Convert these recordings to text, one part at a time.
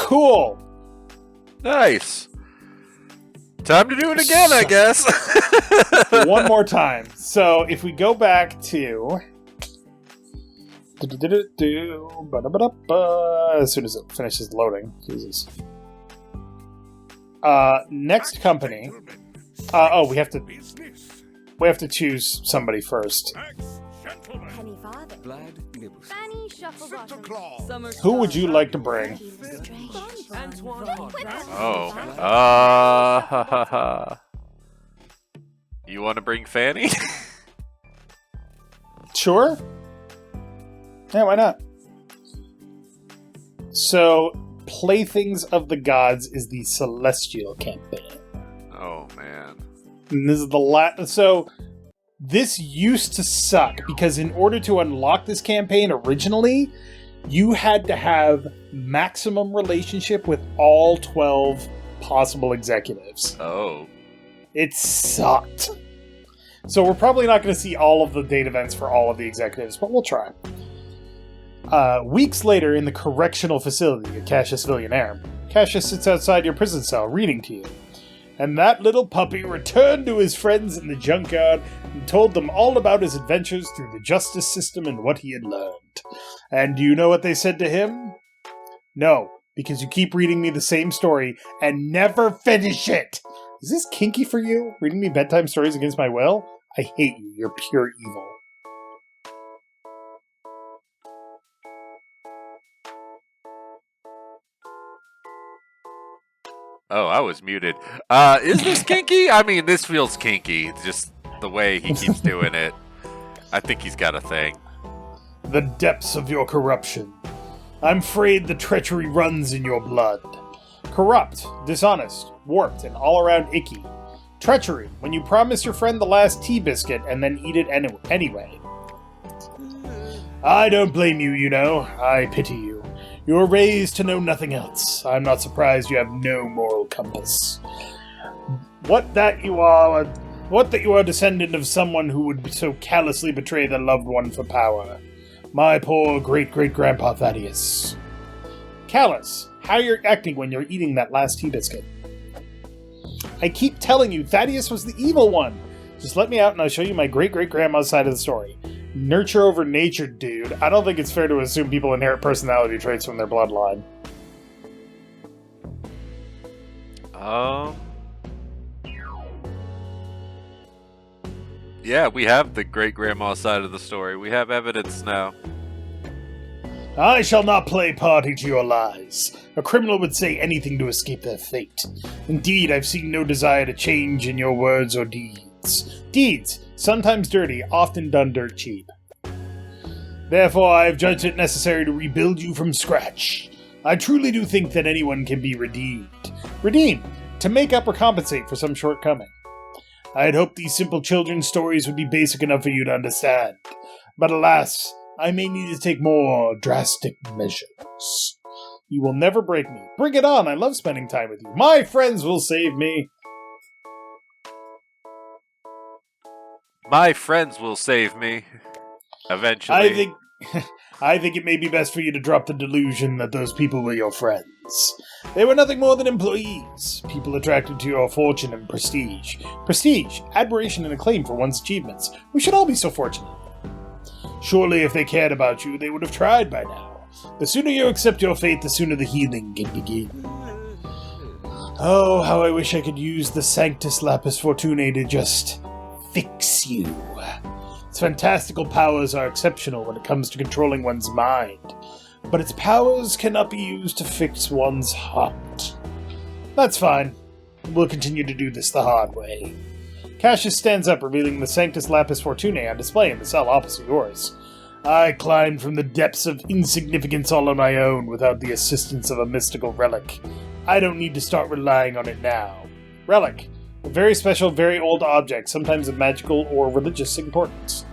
Cool. Nice. Time to do it again, I guess. One more time. So if we go back to... As soon as it finishes loading. Jesus. Next company. We have to choose somebody first. Who would you like to bring? You want to bring Fanny? Sure. Yeah, why not? So, Playthings of the Gods is the Celestial campaign. Oh, man. And this is the So, this used to suck, because in order to unlock this campaign originally, you had to have maximum relationship with all 12 possible executives. Oh. It sucked. So we're probably not going to see all of the date events for all of the executives, but we'll try. Weeks later, in the correctional facility at Cassius Villainaire, Cassius sits outside your prison cell, reading to you. And that little puppy returned to his friends in the junkyard and told them all about his adventures through the justice system and what he had learned. And do you know what they said to him? No, because you keep reading me the same story and never finish it! Is this kinky for you? Reading me bedtime stories against my will? I hate you. You're pure evil. Oh, I was muted. Is this kinky? I mean, this feels kinky. Just the way he keeps doing it. I think he's got a thing. The depths of your corruption. I'm afraid the treachery runs in your blood. Corrupt, dishonest, warped, and all around icky. Treachery, when you promise your friend the last tea biscuit and then eat it anyway. I don't blame you, you know. I pity you. You were raised to know nothing else. I'm not surprised you have no moral compass. What that you are a descendant of someone who would so callously betray their loved one for power. My poor great-great-grandpa Thaddeus. Callous, how you're acting when you're eating that last tea biscuit. I keep telling you, Thaddeus was the evil one. Just let me out and I'll show you my great-great-grandma's side of the story. Nurture over nature, dude. I don't think it's fair to assume people inherit personality traits from their bloodline. Yeah, we have the great-grandma side of the story. We have evidence now. I shall not play party to your lies. A criminal would say anything to escape their fate. Indeed, I've seen no desire to change in your words or deeds. Deeds, sometimes dirty, often done dirt cheap. Therefore, I have judged it necessary to rebuild you from scratch. I truly do think that anyone can be redeemed. Redeemed, to make up or compensate for some shortcoming. I had hoped these simple children's stories would be basic enough for you to understand. But alas, I may need to take more drastic measures. You will never break me. Bring it on, I love spending time with you. My friends will save me. My friends will save me. Eventually. I think it may be best for you to drop the delusion that those people were your friends. They were nothing more than employees, people attracted to your fortune and prestige. Prestige, admiration and acclaim for one's achievements. We should all be so fortunate. Surely if they cared about you, they would have tried by now. The sooner you accept your fate, the sooner the healing can begin. Oh, how I wish I could use the Sanctus Lapis Fortunae to just fix you. Its fantastical powers are exceptional when it comes to controlling one's mind, but its powers cannot be used to fix one's heart. That's fine. We'll continue to do this the hard way. Cassius stands up, revealing the Sanctus Lapis Fortunae on display in the cell opposite yours. I climbed from the depths of insignificance all on my own without the assistance of a mystical relic. I don't need to start relying on it now. Relic. A very special, very old object, sometimes of magical or religious importance.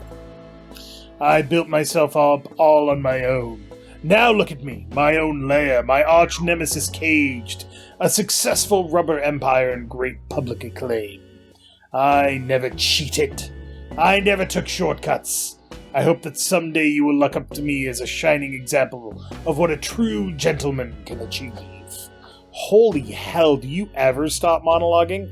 I built myself up all on my own. Now look at me, my own lair, my arch-nemesis caged, a successful rubber empire and great public acclaim. I never cheated. I never took shortcuts. I hope that someday you will look up to me as a shining example of what a true gentleman can achieve. Holy hell, do you ever stop monologuing?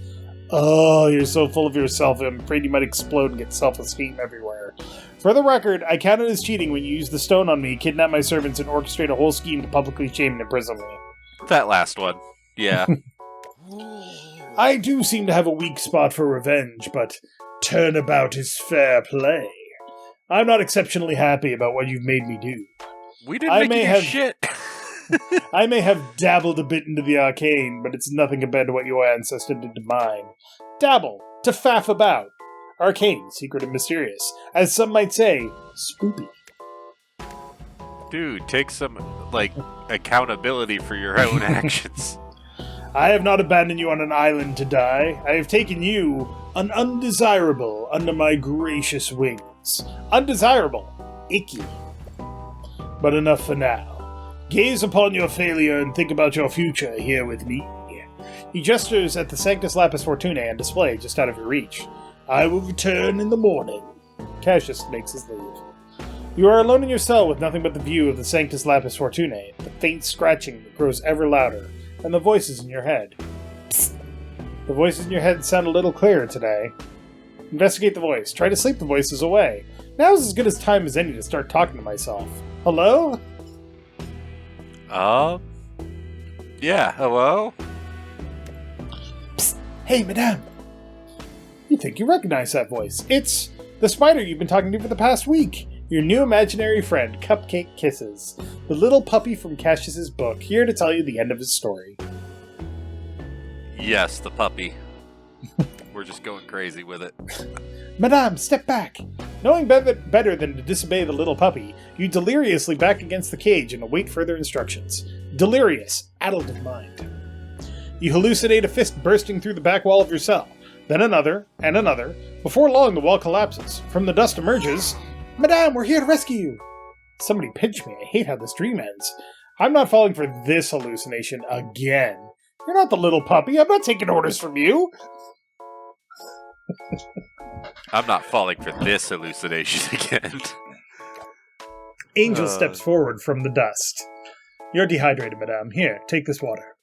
Oh, you're so full of yourself, I'm afraid you might explode and get self-esteem everywhere. For the record, I count it as cheating when you use the stone on me, kidnap my servants, and orchestrate a whole scheme to publicly shame and imprison me. That last one. Yeah. I do seem to have a weak spot for revenge, but turnabout is fair play. I'm not exceptionally happy about what you've made me do. We didn't make you do shit. I may have dabbled a bit into the arcane, but it's nothing compared to what your ancestor did to mine. Dabble, to faff about. Arcane, secret and mysterious. As some might say, spoopy. Dude, take some, accountability for your own actions. I have not abandoned you on an island to die. I have taken you, an undesirable, under my gracious wings. Undesirable. Icky. But enough for now. Gaze upon your failure and think about your future here with me. He gestures at the Sanctus Lapis Fortunae on display just out of your reach. I will return in the morning. Cassius makes his leave. You are alone in your cell with nothing but the view of the Sanctus Lapis Fortunae, the faint scratching that grows ever louder, and the voices in your head. Psst. The voices in your head sound a little clearer today. Investigate the voice. Try to sleep the voices away. Now's as good a time as any to start talking to myself. Hello? Yeah, hello? Psst. Hey, madame. You think you recognize that voice. It's the spider you've been talking to for the past week. Your new imaginary friend, Cupcake Kisses. The little puppy from Cassius's book, here to tell you the end of his story. Yes, the puppy. We're just going crazy with it. Madame, step back. Knowing better than to disobey the little puppy, you deliriously back against the cage and await further instructions. Delirious, addled of mind. You hallucinate a fist bursting through the back wall of your cell. Then another, and another. Before long, the wall collapses. From the dust emerges... Madame, we're here to rescue you! Somebody pinch me. I hate how this dream ends. I'm not falling for this hallucination again. You're not the little puppy. I'm not taking orders from you. I'm not falling for this hallucination again. Angel steps forward from the dust. You're dehydrated, madame. Here, take this water.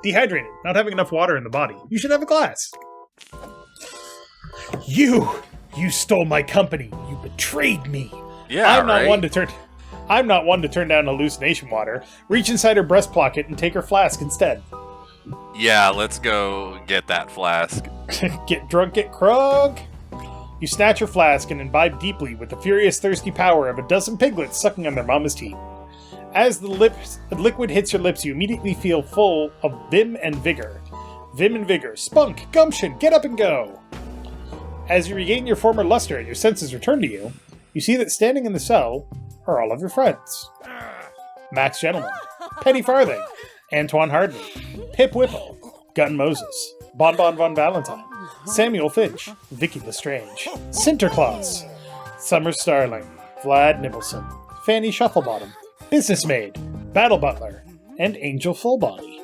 Dehydrated. Not having enough water in the body. You should have a glass. You stole my company. You betrayed me. Yeah, I'm not one to turn down hallucination water. Reach inside her breast pocket and take her flask instead. Yeah, let's go get that flask. Get drunk, get crunk. You snatch her flask and imbibe deeply with the furious, thirsty power of a dozen piglets sucking on their mama's teat. As the liquid hits your lips, you immediately feel full of vim and vigor. Vim and vigor, spunk, gumption, get up and go. As you regain your former luster and your senses return to you, you see that standing in the cell are all of your friends. Max Gentleman, Petty Farthing, Antoine Hardley, Pip Whipple, Gun Moses, Bonbon Von Valentine, Samuel Finch, Vicky Lestrange, Sinterklaas, Summer Starling, Vlad Nibblesome, Fanny Shufflebottom, Business Maid, Battle Butler, and Angel Fullbody.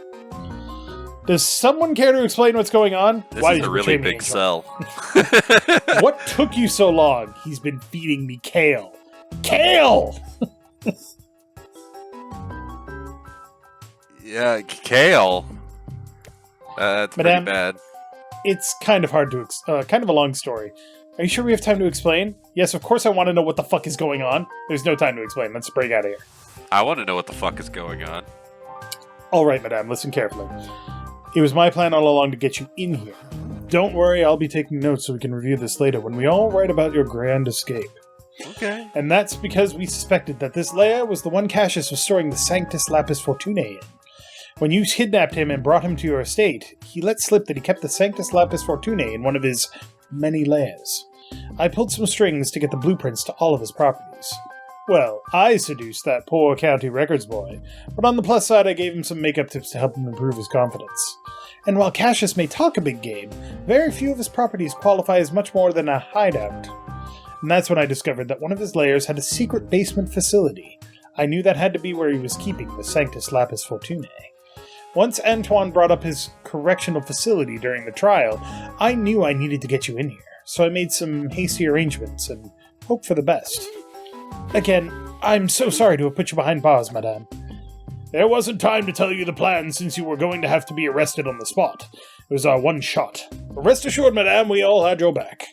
Does someone care to explain what's going on? This is a really big cell. What took you so long? He's been feeding me kale. Kale! Yeah, kale. That's Madame, pretty bad. It's kind of hard to... kind of a long story. Are you sure we have time to explain? Yes, of course I want to know what the fuck is going on. There's no time to explain. Let's break out of here. I want to know what the fuck is going on. All right, madame, listen carefully. It was my plan all along to get you in here. Don't worry, I'll be taking notes so we can review this later when we all write about your grand escape. Okay. And that's because we suspected that this lair was the one Cassius was storing the Sanctus Lapis Fortunae in. When you kidnapped him and brought him to your estate, he let slip that he kept the Sanctus Lapis Fortunae in one of his many lairs. I pulled some strings to get the blueprints to all of his properties. Well, I seduced that poor county records boy, but on the plus side I gave him some makeup tips to help him improve his confidence. And while Cassius may talk a big game, very few of his properties qualify as much more than a hideout. And that's when I discovered that one of his lairs had a secret basement facility. I knew that had to be where he was keeping the Sanctus Lapis Fortunae. Once Antoine brought up his correctional facility during the trial, I knew I needed to get you in here, so I made some hasty arrangements and hoped for the best. Again, I'm so sorry to have put you behind bars, madame. There wasn't time to tell you the plan since you were going to have to be arrested on the spot. It was our one shot. But rest assured, madame, we all had your back.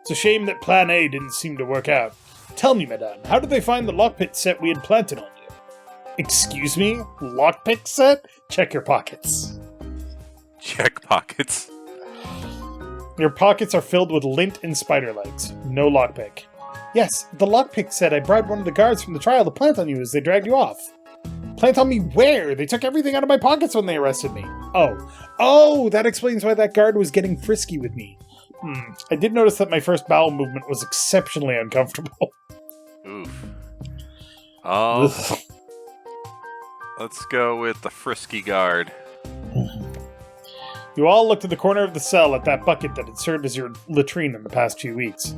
It's a shame that Plan A didn't seem to work out. Tell me, madame, how did they find the lockpick set we had planted on you? Excuse me? Lockpick set? Check your pockets. Check pockets. Your pockets are filled with lint and spider legs. No lockpick. Yes, the lockpick set I bribed one of the guards from the trial to plant on you as they dragged you off. Plant on me where? They took everything out of my pockets when they arrested me. Oh, that explains why that guard was getting frisky with me. I did notice that my first bowel movement was exceptionally uncomfortable. Oof. Let's go with the frisky guard. You all looked at the corner of the cell at that bucket that had served as your latrine in the past few weeks.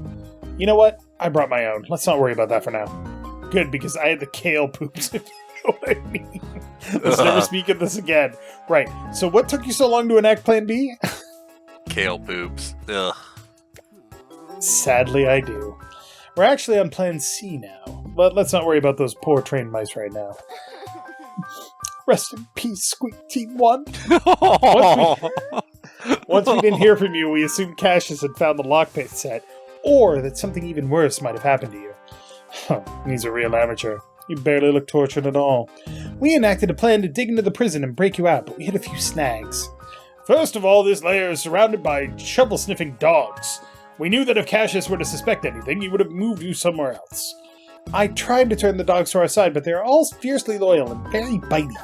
You know what? I brought my own. Let's not worry about that for now. Good, because I had the kale poops, if you know what I mean. Let's never speak of this again. Right, so what took you so long to enact Plan B? Kale poops. Ugh. Sadly, I do. We're actually on Plan C now, but let's not worry about those poor trained mice right now. Rest in peace, Squeak Team 1. Once we didn't hear from you, we assumed Cassius had found the lockpick set, or that something even worse might have happened to you. He's a real amateur. You barely look tortured at all. We enacted a plan to dig into the prison and break you out, but we hit a few snags. First of all, this lair is surrounded by shovel-sniffing dogs. We knew that if Cassius were to suspect anything, he would have moved you somewhere else. I tried to turn the dogs to our side, but they are all fiercely loyal and very bitey.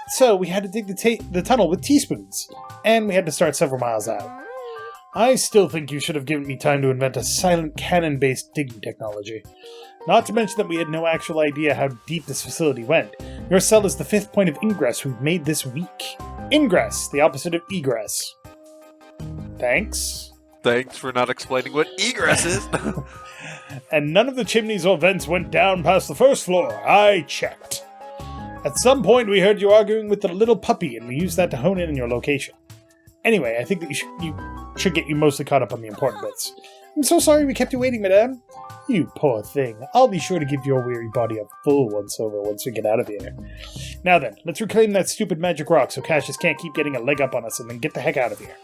So we had to dig the tunnel with teaspoons, and we had to start several miles out. I still think you should have given me time to invent a silent cannon-based digging technology. Not to mention that we had no actual idea how deep this facility went. Your cell is the 5th point of ingress we've made this week. Ingress, the opposite of egress. Thanks. Thanks for not explaining what egress is. And none of the chimneys or vents went down past the first floor. I checked. At some point, we heard you arguing with the little puppy, and we used that to hone in on your location. Anyway, I think that you should get you mostly caught up on the important bits. I'm so sorry we kept you waiting, madame. You poor thing. I'll be sure to give your weary body a full once-over once we get out of here. Now then, let's reclaim that stupid magic rock so Cassius can't keep getting a leg up on us and then get the heck out of here.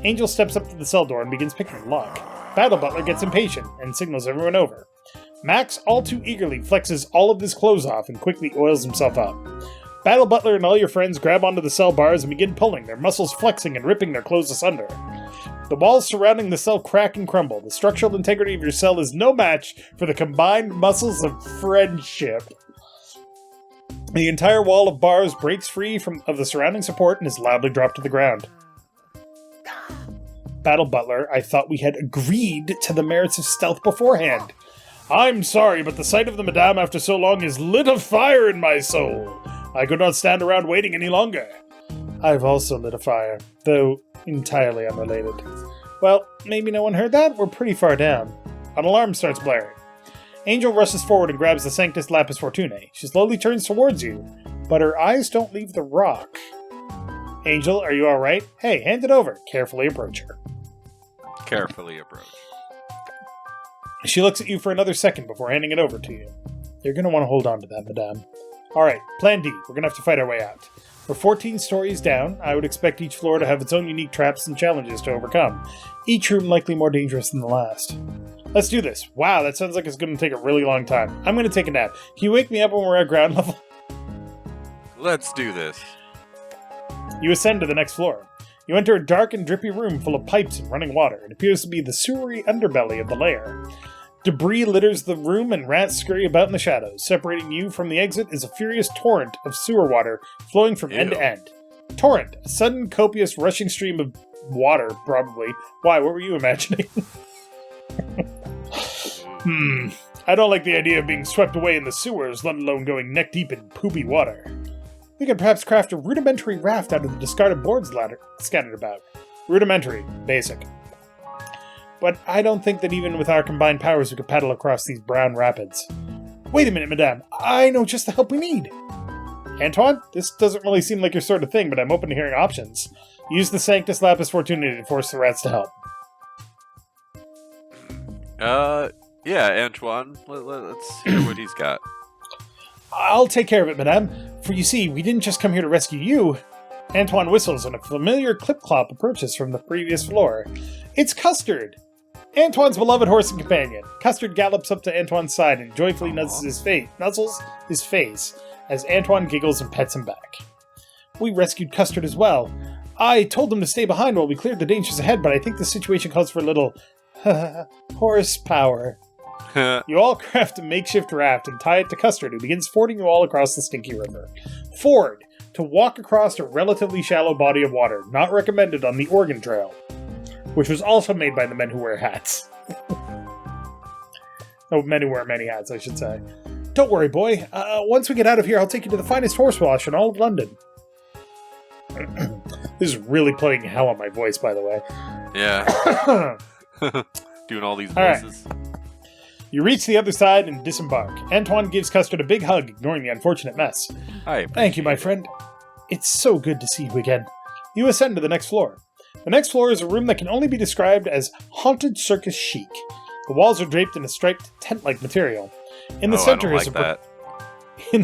Angel steps up to the cell door and begins picking the lock. Battle Butler gets impatient and signals everyone over. Max, all too eagerly, flexes all of his clothes off and quickly oils himself up. Battle Butler and all your friends grab onto the cell bars and begin pulling, their muscles flexing and ripping their clothes asunder. The walls surrounding the cell crack and crumble. The structural integrity of your cell is no match for the combined muscles of friendship. The entire wall of bars breaks free of the surrounding support and is loudly dropped to the ground. Battle Butler, I thought we had agreed to the merits of stealth beforehand. I'm sorry, but the sight of the madame after so long has lit a fire in my soul. I could not stand around waiting any longer. I've also lit a fire, though entirely unrelated. Well, maybe no one heard that? We're pretty far down. An alarm starts blaring. Angel rushes forward and grabs the Sanctus Lapis Fortunae. She slowly turns towards you, but her eyes don't leave the rock. Angel, are you alright? Hey, hand it over. Carefully approach her. Carefully approach. She looks at you for another second before handing it over to you. You're going to want to hold on to that, madame. Alright, Plan D. We're going to have to fight our way out. We're 14 stories down. I would expect each floor to have its own unique traps and challenges to overcome. Each room likely more dangerous than the last. Let's do this. Wow, that sounds like it's going to take a really long time. I'm going to take a nap. Can you wake me up when we're at ground level? Let's do this. You ascend to the next floor. You enter a dark and drippy room full of pipes and running water. It appears to be the sewery underbelly of the lair. Debris litters the room and rats scurry about in the shadows. Separating you from the exit is a furious torrent of sewer water flowing from end to end. Torrent, a sudden, copious, rushing stream of water, probably. Why, what were you imagining? I don't like the idea of being swept away in the sewers, let alone going neck-deep in poopy water. We could perhaps craft a rudimentary raft out of the discarded boards scattered about. Rudimentary. Basic. But I don't think that even with our combined powers we could paddle across these brown rapids. Wait a minute, madame. I know just the help we need. Antoine, this doesn't really seem like your sort of thing, but I'm open to hearing options. Use the Sanctus Lapis Fortunae to force the rats to help. Yeah, Antoine. Let's hear what he's got. I'll take care of it, madame. For you see, we didn't just come here to rescue you. Antoine whistles and a familiar clip-clop approaches from the previous floor. It's Custard! Antoine's beloved horse and companion. Custard gallops up to Antoine's side and joyfully nuzzles his face as Antoine giggles and pets him back. We rescued Custard as well. I told him to stay behind while we cleared the dangers ahead, but I think the situation calls for a little horsepower. You all craft a makeshift raft and tie it to Custard, who begins fording you all across the Stinky River. Ford, to walk across a relatively shallow body of water, not recommended on the Oregon Trail, which was also made by the men who wear hats. Oh, men who wear many hats, I should say. Don't worry, boy. Once we get out of here, I'll take you to the finest horse wash in all of London. This is really putting hell on my voice, by the way. Yeah. Doing all these voices. All right. You reach the other side and disembark. Antoine gives Custard a big hug, ignoring the unfortunate mess. Thank you, my friend. It's so good to see you again. You ascend to the next floor. The next floor is a room that can only be described as haunted circus chic. The walls are draped in a striped tent-like material. In the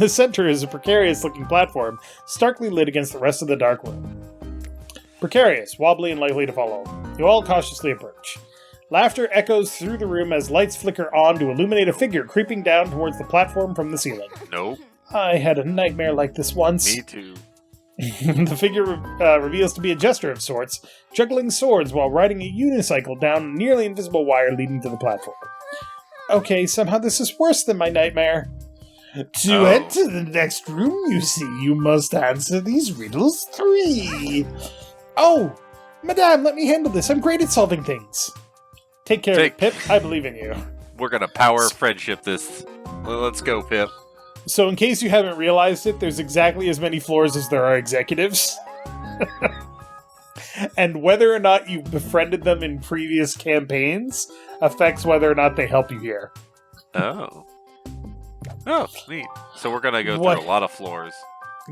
center is a precarious-looking platform, starkly lit against the rest of the dark room. Precarious, wobbly, and likely to fall over. You all cautiously approach. Laughter echoes through the room as lights flicker on to illuminate a figure creeping down towards the platform from the ceiling. Nope. I had a nightmare like this once. Me too. The figure reveals to be a jester of sorts, juggling swords while riding a unicycle down a nearly invisible wire leading to the platform. Okay, somehow this is worse than my nightmare. To enter the next room, you see, you must answer these riddles 3. Oh! Madame, let me handle this. I'm great at solving things. Take care of it, Pip. I believe in you. We're gonna power friendship this. Let's go, Pip. So in case you haven't realized it, there's exactly as many floors as there are executives. And whether or not you befriended them in previous campaigns affects whether or not they help you here. Oh. Oh, neat. So we're gonna go through a lot of floors.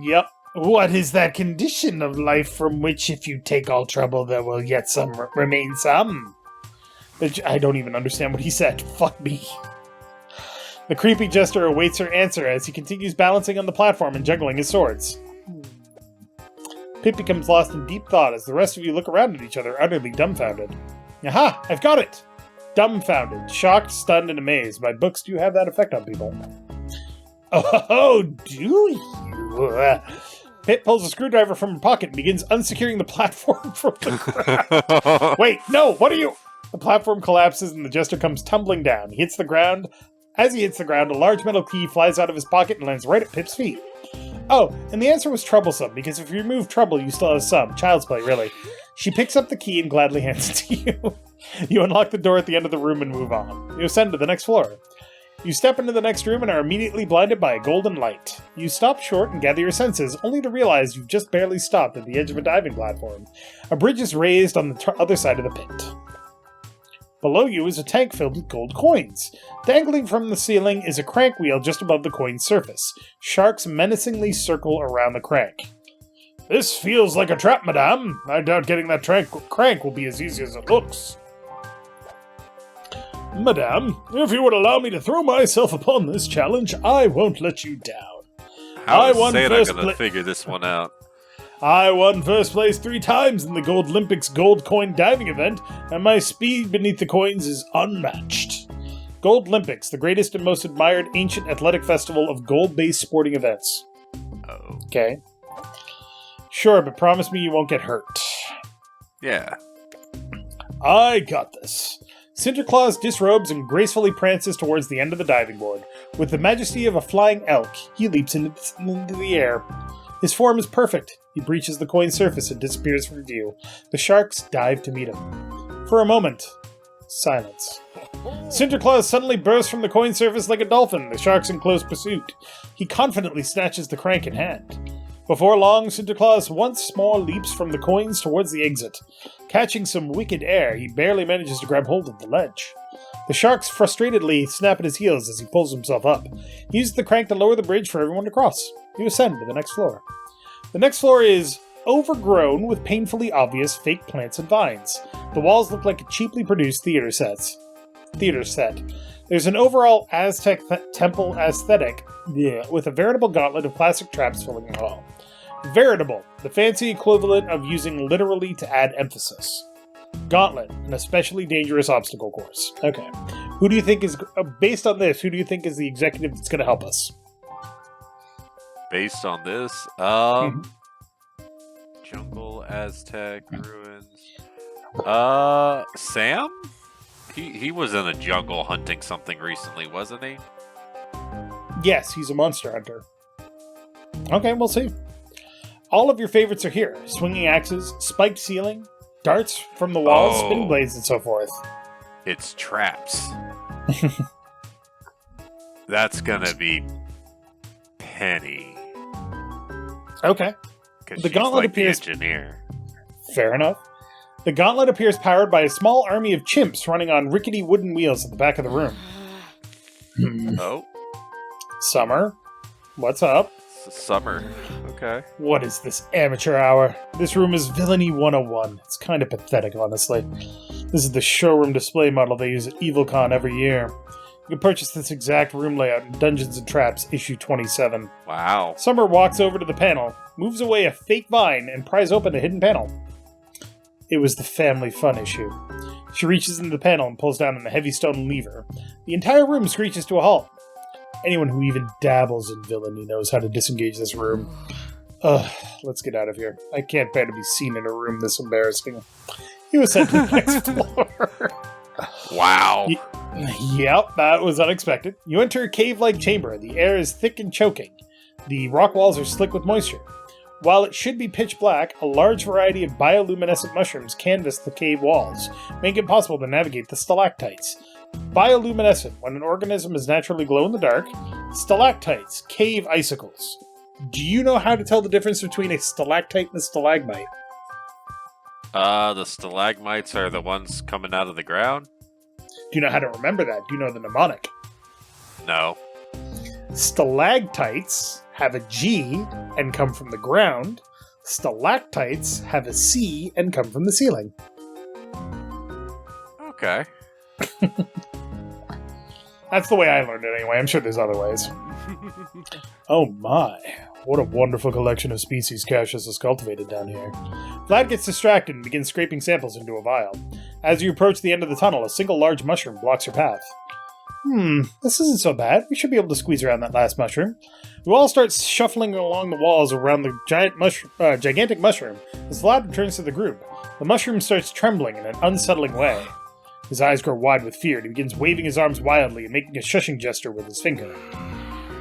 Yep. What is that condition of life from which if you take all trouble there will yet remain some? I don't even understand what he said. Fuck me. The creepy jester awaits her answer as he continues balancing on the platform and juggling his swords. Pip becomes lost in deep thought as the rest of you look around at each other, utterly dumbfounded. Aha! I've got it! Dumbfounded, shocked, stunned, and amazed. My books do have that effect on people. Oh, do you? Pip pulls a screwdriver from her pocket and begins unsecuring the platform from the ground. Wait, no, what are you? The platform collapses and the jester comes tumbling down. He hits the ground. As he hits the ground, a large metal key flies out of his pocket and lands right at Pip's feet. Oh, and the answer was troublesome, because if you remove trouble, you still have some. Child's play, really. She picks up the key and gladly hands it to you. You unlock the door at the end of the room and move on. You ascend to the next floor. You step into the next room and are immediately blinded by a golden light. You stop short and gather your senses, only to realize you've just barely stopped at the edge of a diving platform. A bridge is raised on the other side of the pit. Below you is a tank filled with gold coins. Dangling from the ceiling is a crank wheel just above the coin's surface. Sharks menacingly circle around the crank. This feels like a trap, madame. I doubt getting that crank will be as easy as it looks. Madame, if you would allow me to throw myself upon this challenge, I won't let you down. I'm gonna figure this one out. I won first place 3 times in the Gold Olympics gold coin diving event, and my speed beneath the coins is unmatched. Gold Olympics, the greatest and most admired ancient athletic festival of gold-based sporting events. Oh. Okay. Sure, but promise me you won't get hurt. Yeah. I got this. Sinterklaas disrobes and gracefully prances towards the end of the diving board. With the majesty of a flying elk, he leaps into the air. His form is perfect. He breaches the coin's surface and disappears from view. The sharks dive to meet him. For a moment, silence. Sinterklaas suddenly bursts from the coin's surface like a dolphin, the sharks in close pursuit. He confidently snatches the crank in hand. Before long, Sinterklaas once more leaps from the coins towards the exit. Catching some wicked air, he barely manages to grab hold of the ledge. The sharks frustratedly snap at his heels as he pulls himself up. He uses the crank to lower the bridge for everyone to cross. You ascend to the next floor. The next floor is overgrown with painfully obvious fake plants and vines. The walls look like cheaply produced theater sets. theater set. There's an overall Aztec temple aesthetic with a veritable gauntlet of classic traps filling the hall. Veritable, the fancy equivalent of using literally to add emphasis. Gauntlet, an especially dangerous obstacle course. Okay. Who do you think is, based on this, who do you think is the executive that's going to help us? Based on this, Jungle, Aztec, Ruins. Sam? He was in a jungle hunting something recently, wasn't he? Yes, he's a monster hunter. Okay, we'll see. All of your favorites are here. Swinging axes, spiked ceiling, darts from the walls, spinning blades, and so forth. It's traps. That's gonna be Penny. Okay. The gauntlet appears... the engineer. Fair enough. The gauntlet appears powered by a small army of chimps running on rickety wooden wheels at the back of the room. Oh. Summer, what's up? Summer. Okay. What is this amateur hour? This room is Villainy 101. It's kind of pathetic, honestly. This is the showroom display model they use at EvilCon every year. You can purchase this exact room layout in Dungeons & Traps, issue 27. Wow. Summer walks over to the panel, moves away a fake vine, and pries open a hidden panel. It was the Family Fun issue. She reaches into the panel and pulls down on a heavy stone lever. The entire room screeches to a halt. Anyone who even dabbles in villainy knows how to disengage this room. Ugh, let's get out of here. I can't bear to be seen in a room this embarrassing. He was sent to the next floor. Wow. Yep, that was unexpected. You enter a cave-like chamber. The air is thick and choking. The rock walls are slick with moisture. While it should be pitch black, a large variety of bioluminescent mushrooms canvas the cave walls, making it possible to navigate the stalactites. Bioluminescent, when an organism is naturally glow-in-the-dark. Stalactites, cave icicles. Do you know how to tell the difference between a stalactite and a stalagmite? The stalagmites are the ones coming out of the ground? Do you know how to remember that? Do you know the mnemonic? No. Stalactites have a G and come from the ground. Stalactites have a C and come from the ceiling. Okay. That's the way I learned it anyway. I'm sure there's other ways. Oh my. What a wonderful collection of species Cassius has cultivated down here. Vlad gets distracted and begins scraping samples into a vial. As you approach the end of the tunnel, a single large mushroom blocks your path. This isn't so bad. We should be able to squeeze around that last mushroom. You all start shuffling along the walls around the gigantic mushroom as Vlad returns to the group. The mushroom starts trembling in an unsettling way. His eyes grow wide with fear, and he begins waving his arms wildly and making a shushing gesture with his finger.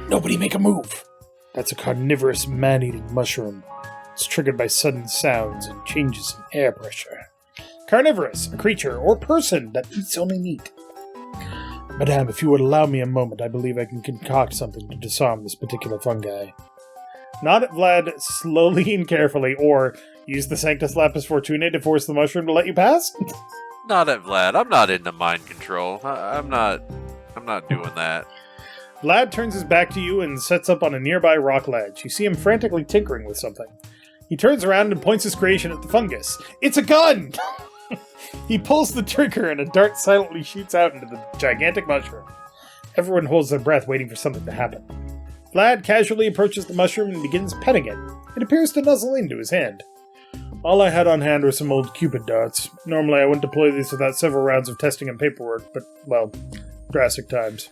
Nobody make a move! That's a carnivorous man-eating mushroom. It's triggered by sudden sounds and changes in air pressure. Carnivorous, a creature or person that eats only meat. Madame, if you would allow me a moment, I believe I can concoct something to disarm this particular fungi. Nod at Vlad slowly and carefully, or use the Sanctus Lapis Fortunae to force the mushroom to let you pass? Not at Vlad. I'm not into mind control. I'm not doing that. Vlad turns his back to you and sets up on a nearby rock ledge. You see him frantically tinkering with something. He turns around and points his creation at the fungus. It's a gun! He pulls the trigger and a dart silently shoots out into the gigantic mushroom. Everyone holds their breath waiting for something to happen. Vlad casually approaches the mushroom and begins petting it. It appears to nuzzle into his hand. All I had on hand were some old Cupid darts. Normally I wouldn't deploy these without several rounds of testing and paperwork, but, well, drastic times.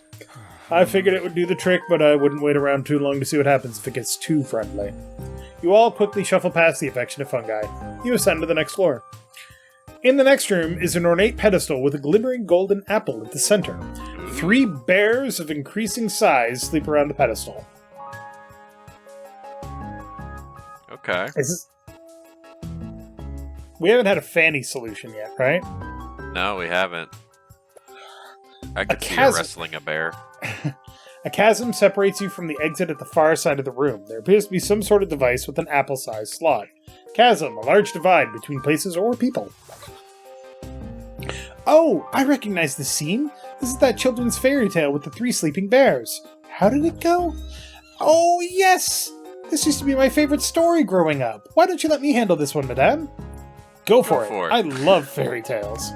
I figured it would do the trick, but I wouldn't wait around too long to see what happens if it gets too friendly. You all quickly shuffle past the affectionate fungi. You ascend to the next floor. In the next room is an ornate pedestal with a glimmering golden apple at the center. 3 bears of increasing size sleep around the pedestal. Okay. We haven't had a fanny solution yet, right? No, we haven't. I could see her wrestling a bear. A chasm separates you from the exit at the far side of the room. There appears to be some sort of device with an apple-sized slot. Chasm, a large divide between places or people. Oh, I recognize this scene. This is that children's fairy tale with the 3 sleeping bears. How did it go? Oh, yes! This used to be my favorite story growing up. Why don't you let me handle this one, madame? Go for it. I love fairy tales.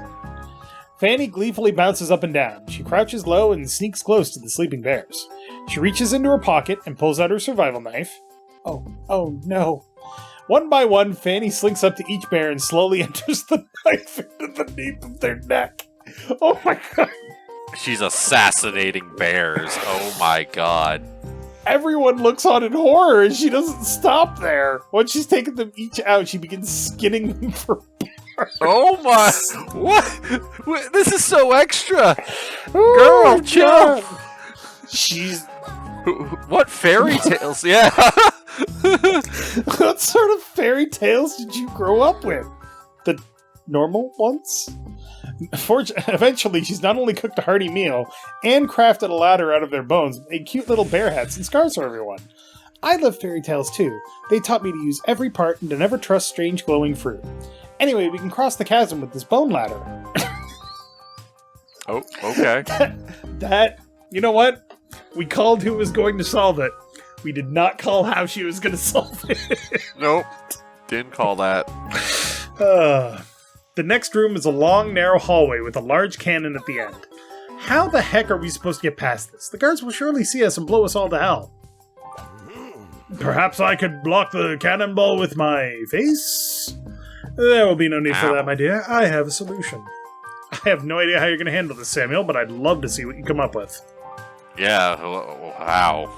Fanny gleefully bounces up and down. She crouches low and sneaks close to the sleeping bears. She reaches into her pocket and pulls out her survival knife. Oh no. One by one, Fanny slinks up to each bear and slowly enters the knife into the nape of their neck. Oh my god. She's assassinating bears. Oh my god. Everyone looks on in horror and she doesn't stop there. Once she's taken them each out, she begins skinning them for parts. Oh my. What? This is so extra. Oh Girl, chill. She's... What fairy tales? Yeah. What sort of fairy tales did you grow up with? The normal ones? Eventually, she's not only cooked a hearty meal and crafted a ladder out of their bones, but made cute little bear hats and scarves for everyone. I love fairy tales too. They taught me to use every part and to never trust strange glowing fruit. Anyway, we can cross the chasm with this bone ladder. Oh, okay. That, you know what? We called who was going to solve it. We did not call how she was going to solve it. Nope. Didn't call that. The next room is a long, narrow hallway with a large cannon at the end. How the heck are we supposed to get past this? The guards will surely see us and blow us all to hell. Perhaps I could block the cannonball with my face? There will be no need for that, my dear. I have a solution. I have no idea how you're going to handle this, Samuel, but I'd love to see what you come up with. Yeah, how?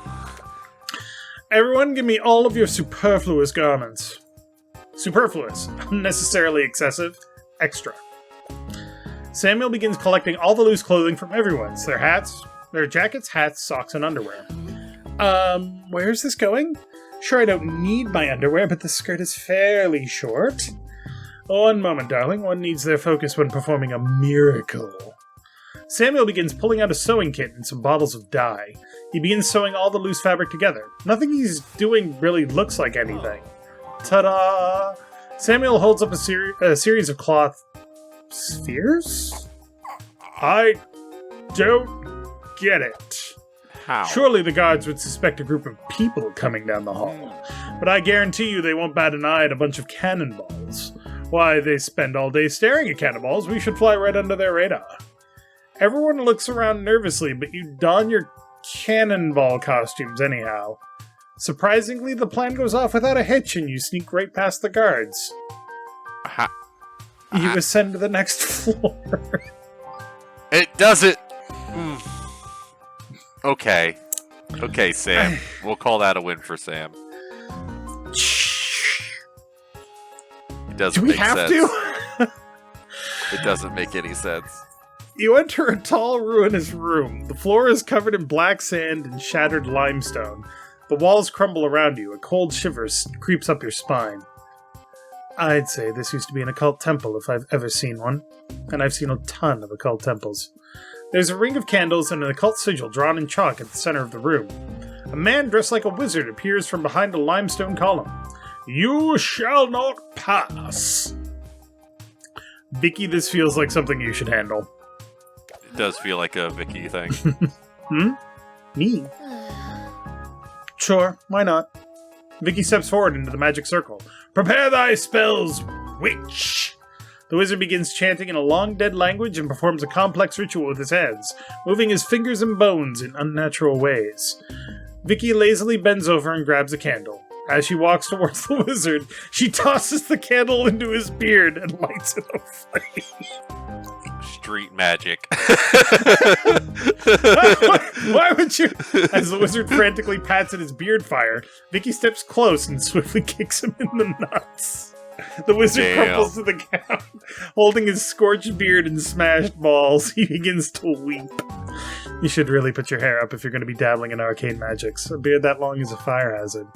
Everyone give me all of your superfluous garments. Superfluous. Unnecessarily excessive. Extra. Samuel begins collecting all the loose clothing from everyone's. Their jackets, hats, socks, and underwear. Where's this going? Sure, I don't need my underwear, but the skirt is fairly short. One moment, darling. One needs their focus when performing a miracle. Samuel begins pulling out a sewing kit and some bottles of dye. He begins sewing all the loose fabric together. Nothing he's doing really looks like anything. Ta-da! Samuel holds up a series of cloth spheres? I don't get it. How? Surely the guards would suspect a group of people coming down the hall. But I guarantee you they won't bat an eye at a bunch of cannonballs. Why, they spend all day staring at cannonballs. We should fly right under their radar. Everyone looks around nervously, but you don your cannonball costumes anyhow. Surprisingly, the plan goes off without a hitch and you sneak right past the guards. You ascend to the next floor. It doesn't... Okay. Okay, Sam. We'll call that a win for Sam. It doesn't make sense. Do we have to? It doesn't make any sense. You enter a tall, ruinous room. The floor is covered in black sand and shattered limestone. The walls crumble around you. A cold shiver creeps up your spine. I'd say this used to be an occult temple if I've ever seen one. And I've seen a ton of occult temples. There's a ring of candles and an occult sigil drawn in chalk at the center of the room. A man dressed like a wizard appears from behind a limestone column. You shall not pass. Vicky, this feels like something you should handle. It does feel like a Vicky thing. Me? Sure, why not? Vicky steps forward into the magic circle. Prepare thy spells, witch! The wizard begins chanting in a long dead language and performs a complex ritual with his hands, moving his fingers and bones in unnatural ways. Vicky lazily bends over and grabs a candle. As she walks towards the wizard, she tosses the candle into his beard and lights it aflame. Street magic. Why would you? As the wizard frantically pats at his beard fire, Vicky steps close and swiftly kicks him in the nuts. The wizard crumples to the ground, holding his scorched beard and smashed balls. He begins to weep. You should really put your hair up if you're going to be dabbling in arcane magics. A beard that long is a fire hazard.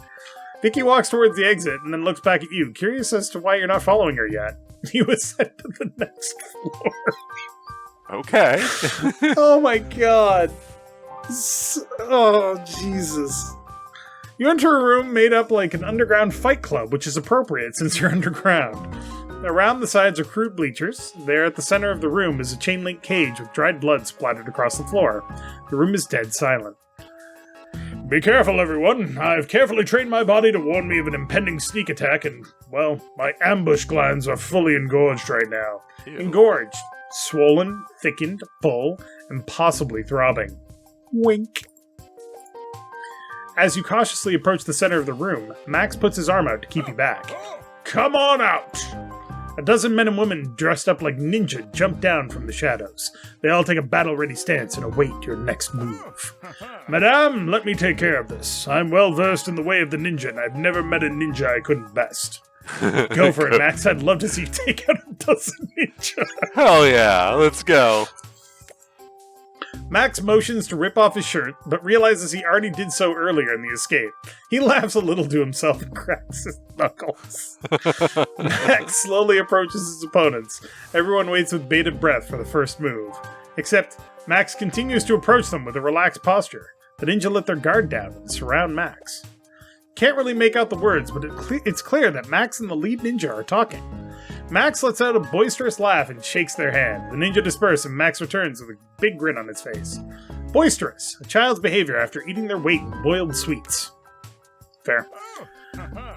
Vicky walks towards the exit and then looks back at you, curious as to why you're not following her yet. You ascend to the next floor. Okay. Oh my god. Oh, Jesus. You enter a room made up like an underground fight club, which is appropriate since you're underground. Around the sides are crude bleachers. There at the center of the room is a chain-link cage with dried blood splattered across the floor. The room is dead silent. Be careful, everyone. I've carefully trained my body to warn me of an impending sneak attack, and, well, my ambush glands are fully engorged right now. Ew. Engorged. Swollen, thickened, full, and possibly throbbing. Wink. As you cautiously approach the center of the room, Max puts his arm out to keep you back. Come on out! A dozen men and women dressed up like ninja jump down from the shadows. They all take a battle-ready stance and await your next move. Madame, let me take care of this. I'm well-versed in the way of the ninja, and I've never met a ninja I couldn't best. Go for it, Max. I'd love to see you take out a dozen ninja. Hell yeah, let's go. Max motions to rip off his shirt, but realizes he already did so earlier in the escape. He laughs a little to himself and cracks his knuckles. Max slowly approaches his opponents. Everyone waits with bated breath for the first move. Except, Max continues to approach them with a relaxed posture. The ninja let their guard down and surround Max. Can't really make out the words, but it's clear that Max and the lead ninja are talking. Max lets out a boisterous laugh and shakes their hand. The ninja disperse and Max returns with a big grin on his face. Boisterous, a child's behavior after eating their weight in boiled sweets. Fair.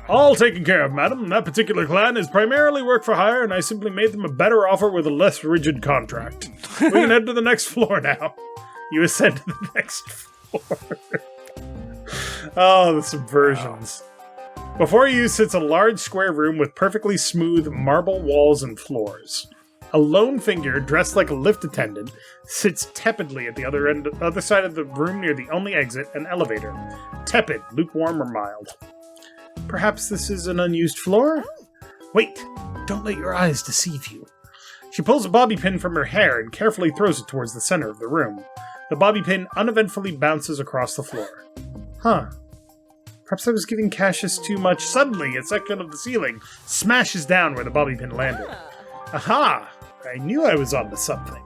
All taken care of, madam. That particular clan is primarily work for hire, and I simply made them a better offer with a less rigid contract. We can head to the next floor now. You ascend to the next floor. Oh, the subversions. Before you sits a large square room with perfectly smooth marble walls and floors. A lone figure, dressed like a lift attendant, sits tepidly at the other side of the room near the only exit, an elevator. Tepid, lukewarm, or mild. Perhaps this is an unused floor? Wait, don't let your eyes deceive you. She pulls a bobby pin from her hair and carefully throws it towards the center of the room. The bobby pin uneventfully bounces across the floor. Huh. Perhaps I was giving Cassius too much. Suddenly, a section of the ceiling smashes down where the bobby pin landed. Aha! I knew I was onto something.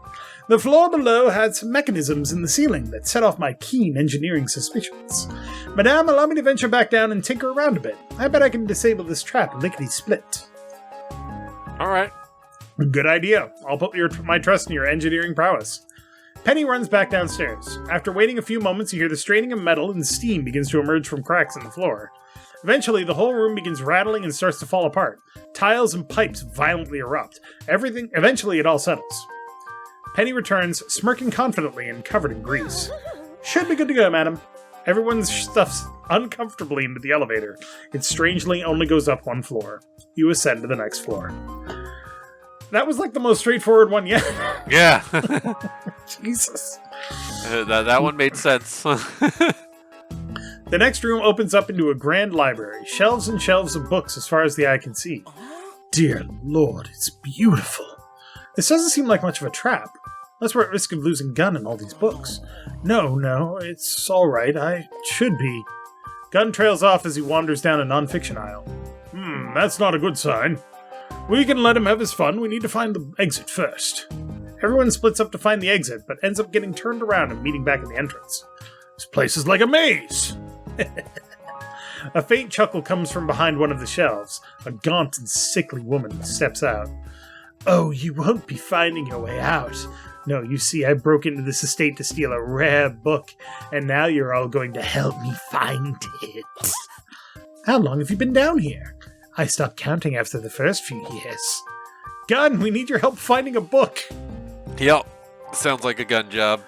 The floor below had some mechanisms in the ceiling that set off my keen engineering suspicions. Madame, allow me to venture back down and tinker around a bit. I bet I can disable this trap lickety-split. Alright. Good idea. I'll put my trust in your engineering prowess. Penny runs back downstairs. After waiting a few moments, you hear the straining of metal and steam begins to emerge from cracks in the floor. Eventually, the whole room begins rattling and starts to fall apart. Tiles and pipes violently erupt. Eventually, it all settles. Penny returns, smirking confidently and covered in grease. Should be good to go, madam. Everyone stuffs uncomfortably into the elevator. It strangely only goes up one floor. You ascend to the next floor. That was like the most straightforward one yet. Yeah. Jesus. That one made sense. The next room opens up into a grand library. Shelves and shelves of books as far as the eye can see. Dear Lord, it's beautiful. This doesn't seem like much of a trap. Unless we're at risk of losing Gunn and all these books. No, it's alright. I should be. Gunn trails off as he wanders down a non-fiction aisle. That's not a good sign. We can let him have his fun. We need to find the exit first. Everyone splits up to find the exit, but ends up getting turned around and meeting back at the entrance. This place is like a maze! A faint chuckle comes from behind one of the shelves. A gaunt and sickly woman steps out. Oh, you won't be finding your way out. No, you see, I broke into this estate to steal a rare book, and now you're all going to help me find it. How long have you been down here? I stopped counting after the first few years. Gunn, we need your help finding a book. Yep. Sounds like a gun job.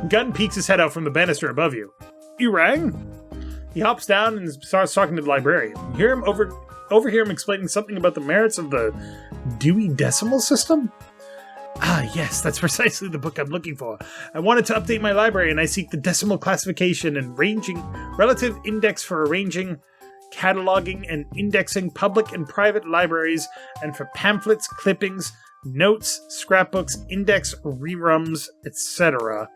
Gunn peeks his head out from the banister above you. You rang? He hops down and starts talking to the librarian. You hear him overhear him explaining something about the merits of the Dewey Decimal System? Ah, yes, that's precisely the book I'm looking for. I wanted to update my library, and I seek the decimal classification and relative index for arranging, cataloging, and indexing public and private libraries, and for pamphlets, clippings, notes, scrapbooks, index rerums, etc.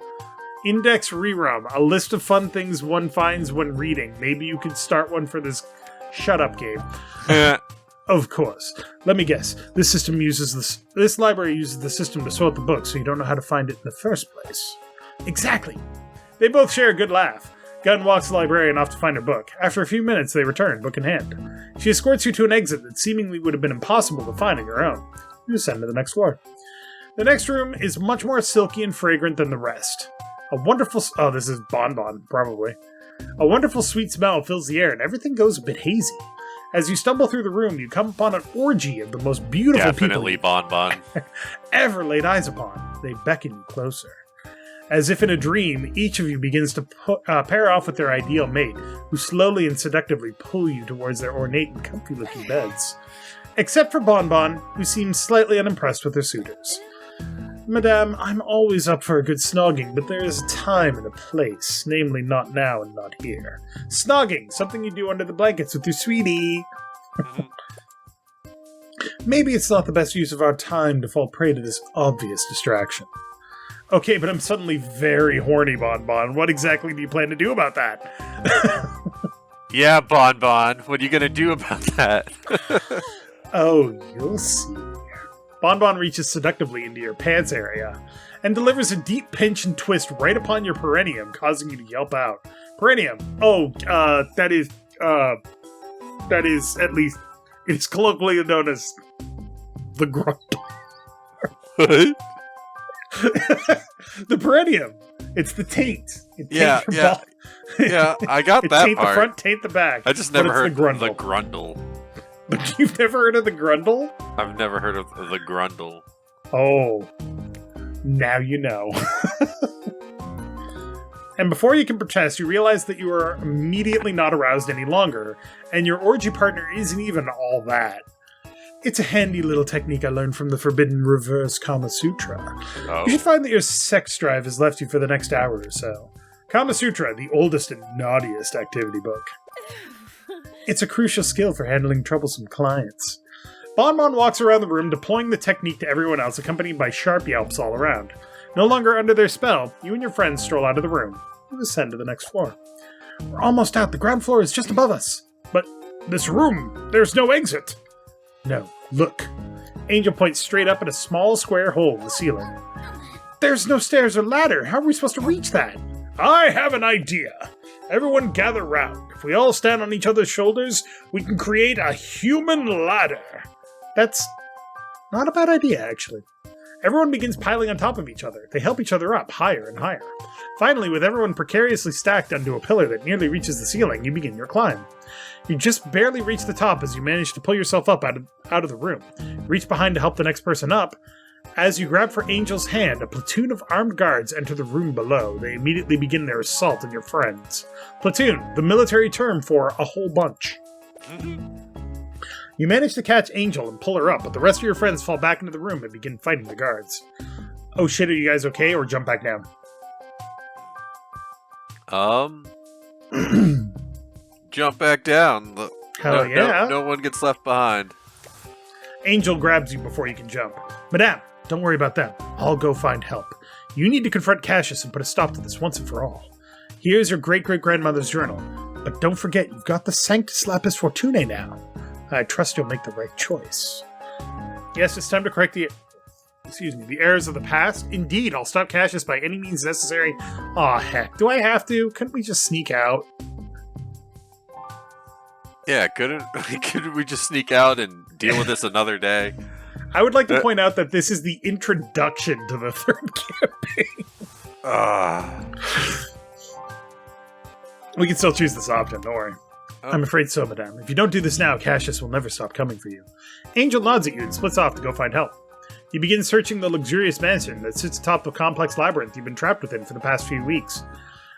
Index rerum, a list of fun things one finds when reading. Maybe you could start one for this shut up game. Of course. Let me guess. This library uses the system to sort the books, so you don't know how to find it in the first place. Exactly. They both share a good laugh. Gunn walks the librarian off to find her book. After a few minutes, they return, book in hand. She escorts you to an exit that seemingly would have been impossible to find on your own. You ascend to the next floor. The next room is much more silky and fragrant than the rest. This is Bonbon, probably. A wonderful sweet smell fills the air, and everything goes a bit hazy. As you stumble through the room, you come upon an orgy of the most beautiful Definitely people Bon ever laid eyes upon. They beckon you closer. As if in a dream, each of you begins to pair off with their ideal mate, who slowly and seductively pull you towards their ornate and comfy-looking beds. Except for Bon Bon, who seems slightly unimpressed with her suitors. Madame, I'm always up for a good snogging, but there is a time and a place, namely not now and not here. Snogging, something you do under the blankets with your sweetie. Maybe it's not the best use of our time to fall prey to this obvious distraction. Okay, but I'm suddenly very horny, Bon Bon. What exactly do you plan to do about that? Yeah, Bon Bon. What are you gonna do about that? Oh, you'll see. Bon Bon reaches seductively into your pants area and delivers a deep pinch and twist right upon your perineum, causing you to yelp out. Perineum. Oh, that is, at least, it's colloquially known as the grundle. What? The perineum. It's the taint. It Yeah, taints your yeah. body. Yeah, I got It that taint part. the front, taint the back. I just but never it's heard the the grundle. But you've never heard of the grundle? I've never heard of the grundle. Oh, now you know. And before you can protest, you realize that you are immediately not aroused any longer, and your orgy partner isn't even all that. It's a handy little technique I learned from the forbidden reverse Kama Sutra. Oh. You should find that your sex drive has left you for the next hour or so. Kama Sutra, the oldest and naughtiest activity book. It's a crucial skill for handling troublesome clients. Bon Bon walks around the room, deploying the technique to everyone else, accompanied by sharp yelps all around. No longer under their spell, you and your friends stroll out of the room and ascend to the next floor. We're almost out. The ground floor is just above us. But this room, there's no exit. No, look. Angel points straight up at a small square hole in the ceiling. There's no stairs or ladder. How are we supposed to reach that? I have an idea. Everyone gather round. If we all stand on each other's shoulders, we can create a human ladder. That's not a bad idea, actually. Everyone begins piling on top of each other. They help each other up, higher and higher. Finally, with everyone precariously stacked onto a pillar that nearly reaches the ceiling, you begin your climb. You just barely reach the top as you manage to pull yourself up out of the room. Reach behind to help the next person up. As you grab for Angel's hand, a platoon of armed guards enter the room below. They immediately begin their assault on your friends. Platoon, the military term for a whole bunch. You manage to catch Angel and pull her up, but the rest of your friends fall back into the room and begin fighting the guards. Oh shit, are you guys okay, or jump back down? Jump back down. Hell yeah. No one gets left behind. Angel grabs you before you can jump. Madame, don't worry about them. I'll go find help. You need to confront Cassius and put a stop to this once and for all. Here's your great-great-grandmother's journal. But don't forget, you've got the Sanctus Lapis Fortunae now. I trust you'll make the right choice. Yes, it's time to correct the errors of the past. Indeed, I'll stop Cassius by any means necessary. Aw, heck, do I have to? Couldn't we just sneak out? Yeah, couldn't we just sneak out and deal with this another day? I would like to point out that this is the introduction to the third campaign. We can still choose this option, don't worry. Oh. I'm afraid so, madame. If you don't do this now, Cassius will never stop coming for you. Angel nods at you and splits off to go find help. You begin searching the luxurious mansion that sits atop the complex labyrinth you've been trapped within for the past few weeks.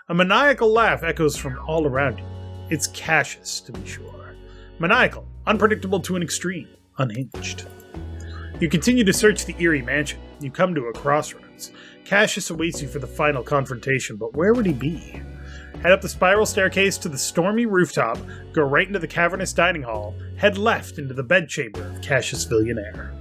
A maniacal laugh echoes from all around you. It's Cassius, to be sure. Maniacal, unpredictable to an extreme, unhinged. You continue to search the eerie mansion. You come to a crossroads. Cassius awaits you for the final confrontation, but where would he be? Head up the spiral staircase to the stormy rooftop, go right into the cavernous dining hall, head left into the bedchamber of Cassius Villionaire.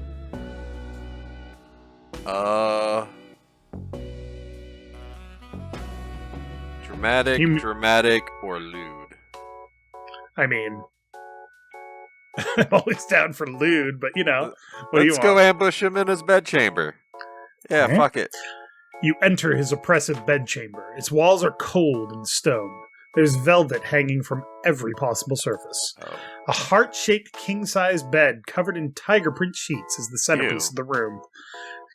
Dramatic, or lewd? I mean, I'm always down for lewd, but what do you Let's want? go ambush him in his bedchamber. Yeah, Okay. fuck it. You enter his oppressive bedchamber. Its walls are cold and stone. There's velvet hanging from every possible surface. Oh. A heart-shaped king-size bed covered in tiger print sheets is the centerpiece Ew. of the room.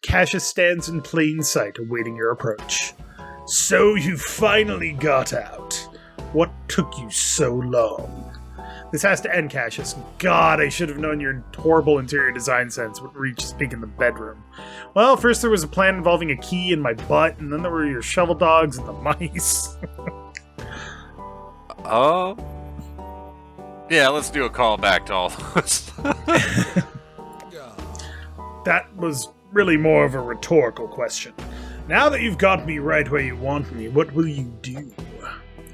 Cassius stands in plain sight, awaiting your approach. So you finally got out. What took you so long? This has to end, Cassius. God, I should have known your horrible interior design sense would reach to speak in the bedroom. Well, first there was a plan involving a key in my butt, and then there were your shovel dogs and the mice. Yeah, let's do a call back to all those. That was really more of a rhetorical question. Now that you've got me right where you want me, what will you do?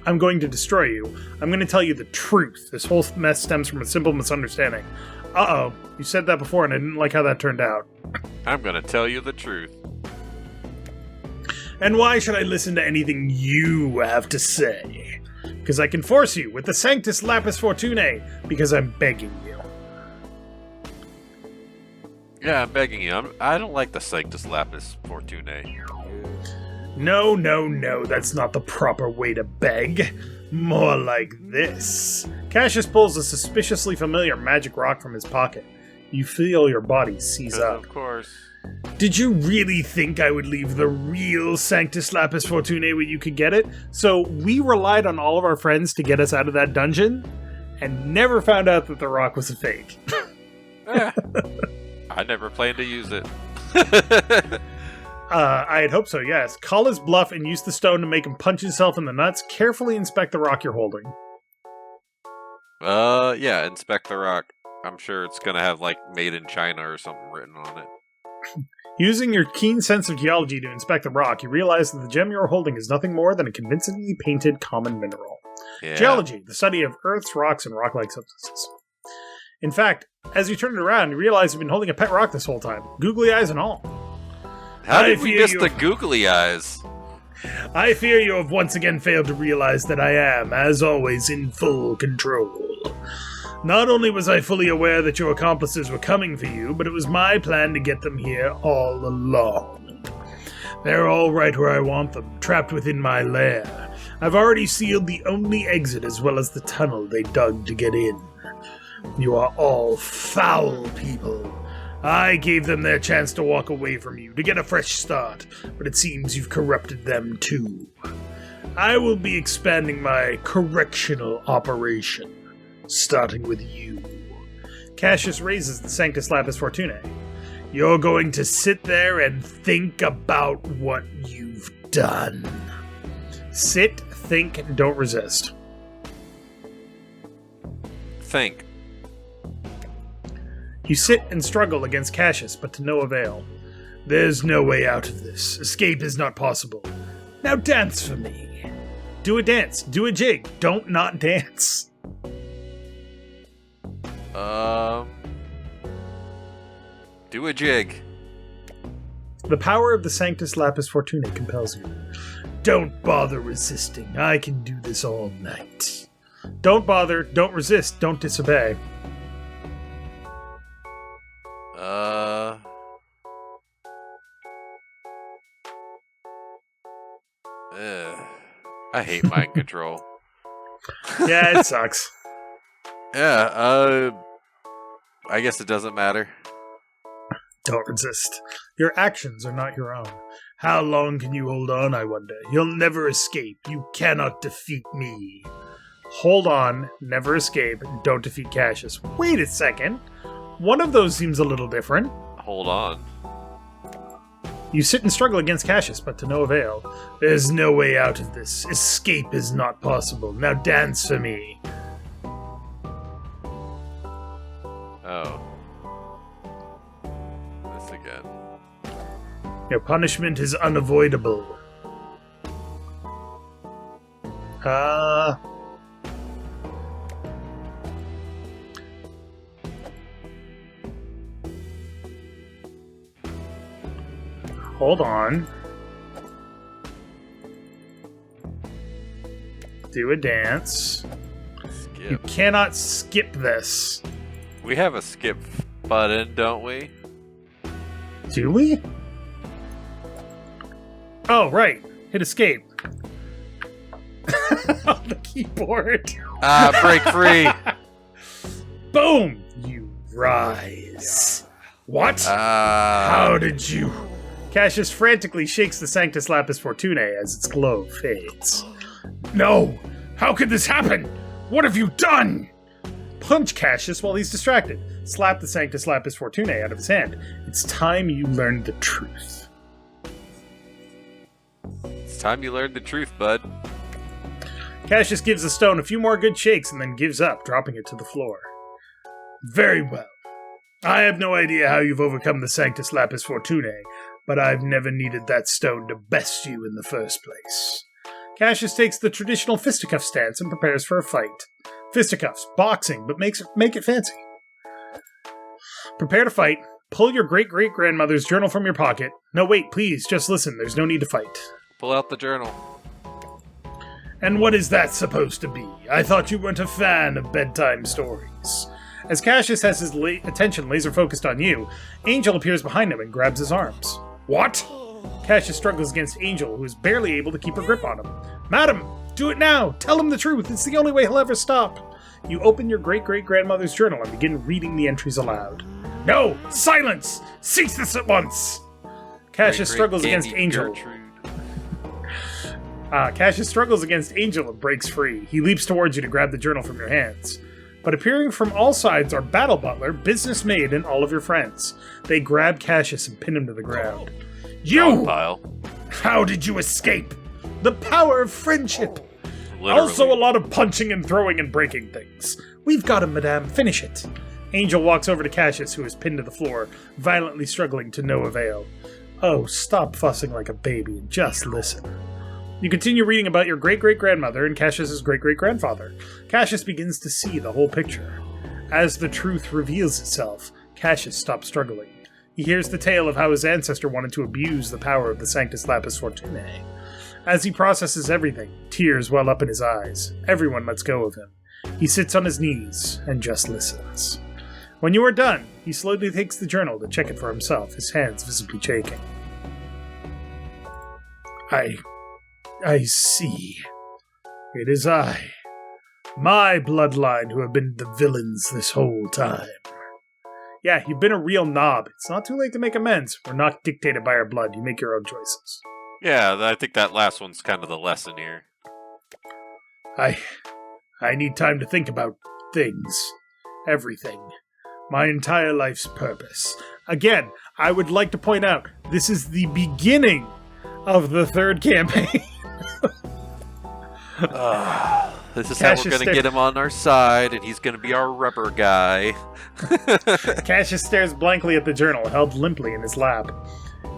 I'm going to destroy you. I'm going to tell you the truth. This whole mess stems from a simple misunderstanding. Uh-oh. You said that before, and I didn't like how that turned out. I'm going to tell you the truth. And why should I listen to anything you have to say? Because I can force you with the Sanctus Lapis Fortunae, because I'm begging you. Yeah, I'm begging you. I don't like the Sanctus Lapis Fortunae. No, that's not the proper way to beg. More like this. Cassius pulls a suspiciously familiar magic rock from his pocket. You feel your body seize up. Of course. Did you really think I would leave the real Sanctus Lapis Fortunae where you could get it? So we relied on all of our friends to get us out of that dungeon, and never found out that the rock was a fake. I never planned to use it. I had hoped so, yes. Call his bluff and use the stone to make him punch himself in the nuts. Carefully inspect the rock you're holding. Yeah, inspect the rock. I'm sure it's gonna have, like, made in China or something written on it. Using your keen sense of geology to inspect the rock, you realize that the gem you're holding is nothing more than a convincingly painted common mineral. Yeah. Geology, the study of Earth's rocks and rock-like substances. In fact, as you turn it around, you realize you've been holding a pet rock this whole time, googly eyes and all. How did we miss the googly eyes? I fear you have once again failed to realize that I am, as always, in full control. Not only was I fully aware that your accomplices were coming for you, but it was my plan to get them here all along. They're all right where I want them, trapped within my lair. I've already sealed the only exit as well as the tunnel they dug to get in. You are all foul people. I gave them their chance to walk away from you, to get a fresh start, but it seems you've corrupted them too. I will be expanding my correctional operation, starting with you. Cassius raises the Sanctus Lapis Fortunae. You're going to sit there and think about what you've done. Sit, think, don't resist. Think. You sit and struggle against Cassius, but to no avail. There's no way out of this. Escape is not possible. Now dance for me. Do a dance. Do a jig. Don't not dance. Do a jig. The power of the Sanctus Lapis Fortunae compels you. Don't bother resisting. I can do this all night. Don't bother. Don't resist. Don't disobey. I hate mind control. Yeah, it sucks. Yeah, I guess it doesn't matter. Don't resist. Your actions are not your own. How long can you hold on, I wonder? You'll never escape. You cannot defeat me. Hold on, never escape, don't defeat Cassius. Wait a second. One of those seems a little different. Hold on. You sit and struggle against Cassius, but to no avail. There's no way out of this. Escape is not possible. Now dance for me. Oh. This again. Your punishment is unavoidable. Hold on. Do a dance. Skip. You cannot skip this. We have a skip button, don't we? Do we? Oh, right. Hit escape. On the keyboard. Break free. Boom! You rise. What? How did you... Cassius frantically shakes the Sanctus Lapis Fortunae as its glow fades. No! How could this happen? What have you done? Punch Cassius while he's distracted. Slap the Sanctus Lapis Fortunae out of his hand. It's time you learned the truth. It's time you learned the truth, bud. Cassius gives the stone a few more good shakes and then gives up, dropping it to the floor. Very well. I have no idea how you've overcome the Sanctus Lapis Fortunae, but I've never needed that stone to best you in the first place. Cassius takes the traditional fisticuff stance and prepares for a fight. Fisticuffs, boxing, but make it fancy. Prepare to fight. Pull your great-great-grandmother's journal from your pocket. No, wait, please, just listen. There's no need to fight. Pull out the journal. And what is that supposed to be? I thought you weren't a fan of bedtime stories. As Cassius has his attention laser-focused on you, Angel appears behind him and grabs his arms. What? Cassius struggles against Angel, who is barely able to keep her grip on him. Madam, do it now! Tell him the truth! It's the only way he'll ever stop! You open your great-great-grandmother's journal and begin reading the entries aloud. No! Silence! Cease this at once! Cassius struggles against Angel. Cassius struggles against Angel and breaks free. He leaps towards you to grab the journal from your hands. But appearing from all sides are Battle Butler, Business Maid, and all of your friends. They grab Cassius and pin him to the ground. You! How did you escape? The power of friendship! Literally. Also a lot of punching and throwing and breaking things. We've got him, madame. Finish it. Angel walks over to Cassius, who is pinned to the floor, violently struggling to no avail. Oh, stop fussing like a baby and just listen. You continue reading about your great-great-grandmother and Cassius's great-great-grandfather. Cassius begins to see the whole picture. As the truth reveals itself, Cassius stops struggling. He hears the tale of how his ancestor wanted to abuse the power of the Sanctus Lapis Fortunae. As he processes everything, tears well up in his eyes. Everyone lets go of him. He sits on his knees and just listens. When you are done, he slowly takes the journal to check it for himself, his hands visibly shaking. I see. It is I, my bloodline, who have been the villains this whole time. Yeah, you've been a real knob. It's not too late to make amends. We're not dictated by our blood. You make your own choices. Yeah, I think that last one's kind of the lesson here. I need time to think about things. Everything. My entire life's purpose. Again, I would like to point out, this is the beginning of the third campaign. This is how we're going to get him on our side, and he's going to be our rubber guy. Cassius stares blankly at the journal, held limply in his lap.